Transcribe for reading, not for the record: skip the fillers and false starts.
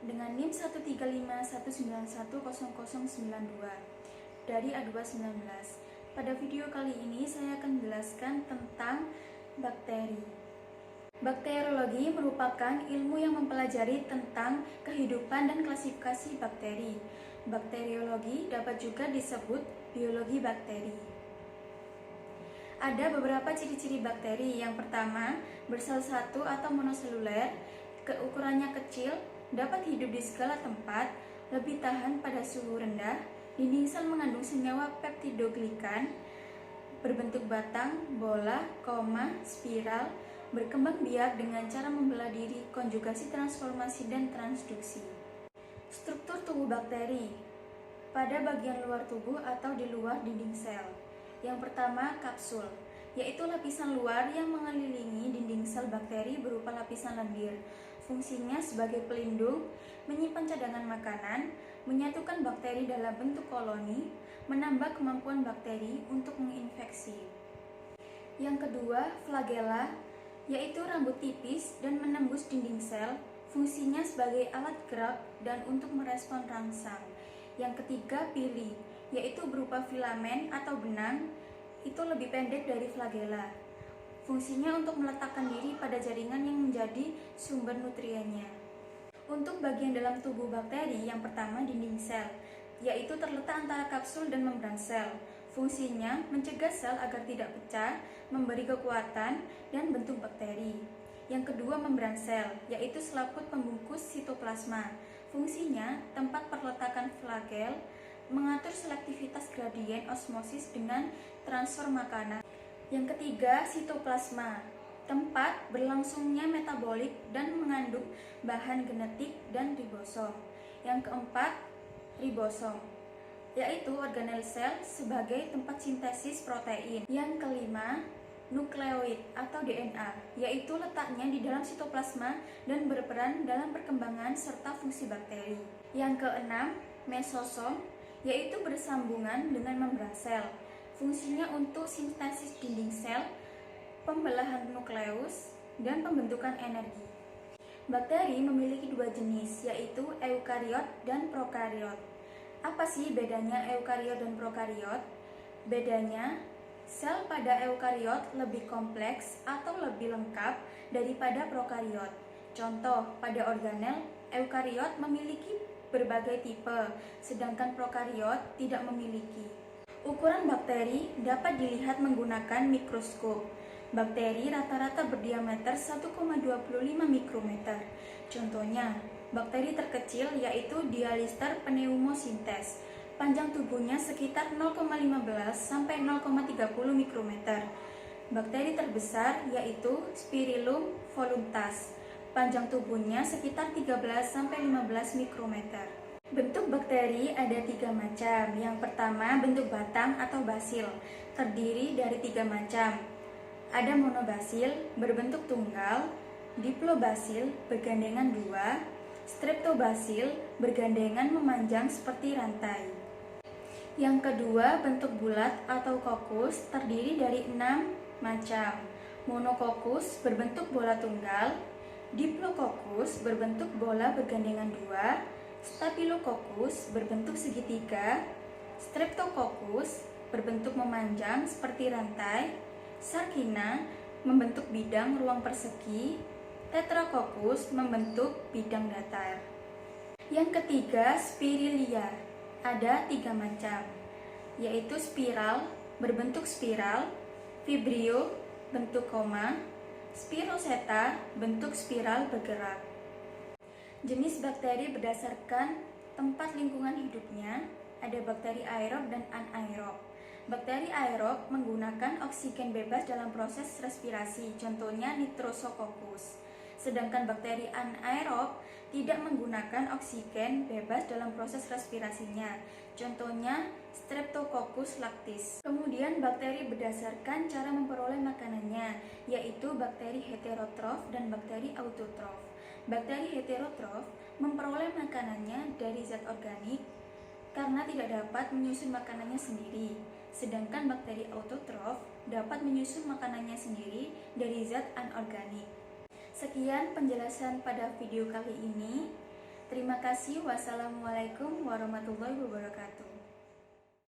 dengan NIM 13519100092 dari A219. Pada video kali ini saya akan menjelaskan tentang bakteri. Bakteriologi merupakan ilmu yang mempelajari tentang kehidupan dan klasifikasi bakteri. Bakteriologi dapat juga disebut biologi bakteri. Ada beberapa ciri-ciri bakteri. Yang pertama, bersel satu atau monoseluler, ukurannya kecil, dapat hidup di segala tempat, lebih tahan pada suhu rendah, dinding sel mengandung senyawa peptidoglikan, berbentuk batang, bola, koma, spiral, berkembang biak dengan cara membelah diri, konjugasi, transformasi, dan transduksi. Struktur tubuh bakteri pada bagian luar tubuh atau di luar dinding sel. Yang pertama, kapsul, yaitu lapisan luar yang mengelilingi dinding sel bakteri berupa lapisan lendir. Fungsinya sebagai pelindung, menyimpan cadangan makanan, menyatukan bakteri dalam bentuk koloni, menambah kemampuan bakteri untuk menginfeksi. Yang kedua, flagella, yaitu rambut tipis dan menembus dinding sel, fungsinya sebagai alat gerak dan untuk merespon rangsang. Yang ketiga, pili, yaitu berupa filamen atau benang, itu lebih pendek dari flagella. Fungsinya untuk meletakkan diri pada jaringan yang menjadi sumber nutriennya. Untuk bagian dalam tubuh bakteri, yang pertama dinding sel, yaitu terletak antara kapsul dan membran sel. Fungsinya mencegah sel agar tidak pecah, memberi kekuatan, dan bentuk bakteri. Yang kedua, membran sel, yaitu selaput pembungkus sitoplasma. Fungsinya tempat perletakan flagel, mengatur selektivitas gradien osmosis dengan transfer makanan. Yang ketiga, sitoplasma, tempat berlangsungnya metabolik dan mengandung bahan genetik dan ribosom. Yang keempat, ribosom, yaitu organel sel sebagai tempat sintesis protein. Yang kelima, nukleoid atau DNA, yaitu letaknya di dalam sitoplasma dan berperan dalam perkembangan serta fungsi bakteri. Yang keenam, mesosom, yaitu bersambungan dengan membran sel. Fungsinya untuk sintesis dinding sel, pembelahan nukleus, dan pembentukan energi. Bakteri memiliki dua jenis, yaitu eukariot dan prokariot. Apa sih bedanya eukariot dan prokariot? Bedanya, sel pada eukariot lebih kompleks atau lebih lengkap daripada prokariot. Contoh, pada organel, eukariot memiliki berbagai tipe, sedangkan prokariot tidak memiliki. Ukuran bakteri dapat dilihat menggunakan mikroskop. Bakteri rata-rata berdiameter 1,25 mikrometer. Contohnya, bakteri terkecil yaitu Dialister pneumosintes. Panjang tubuhnya sekitar 0,15 sampai 0,30 mikrometer. Bakteri terbesar yaitu Spirillum voluptas. Panjang tubuhnya sekitar 13 sampai 15 mikrometer. Bentuk bakteri ada 3 macam. Yang pertama, bentuk batang atau basil, terdiri dari 3 macam. Ada monobasil berbentuk tunggal, diplobasil bergandengan 2, streptobasil bergandengan memanjang seperti rantai. Yang kedua, bentuk bulat atau kokus, terdiri dari 6 macam. Monokokus berbentuk bola tunggal, diplococcus berbentuk bola bergandengan 2, staphylococcus berbentuk segitiga, streptococcus berbentuk memanjang seperti rantai, sarkina membentuk bidang ruang persegi, tetracoccus membentuk bidang datar. Yang ketiga, spirilia, ada 3 macam, yaitu spiral berbentuk spiral, vibrio bentuk koma, spiroseta bentuk spiral bergerak. Jenis bakteri berdasarkan tempat lingkungan hidupnya, ada bakteri aerob dan anaerob. Bakteri aerob menggunakan oksigen bebas dalam proses respirasi, contohnya Nitrosococcus. Sedangkan bakteri anaerob tidak menggunakan oksigen bebas dalam proses respirasinya, contohnya Streptococcus lactis. Kemudian bakteri berdasarkan cara memperoleh makanannya, yaitu bakteri heterotrof dan bakteri autotrof. Bakteri heterotrof memperoleh makanannya dari zat organik karena tidak dapat menyusun makanannya sendiri, sedangkan bakteri autotrof dapat menyusun makanannya sendiri dari zat anorganik. Sekian penjelasan pada video kali ini. Terima kasih. Wassalamualaikum warahmatullahi wabarakatuh.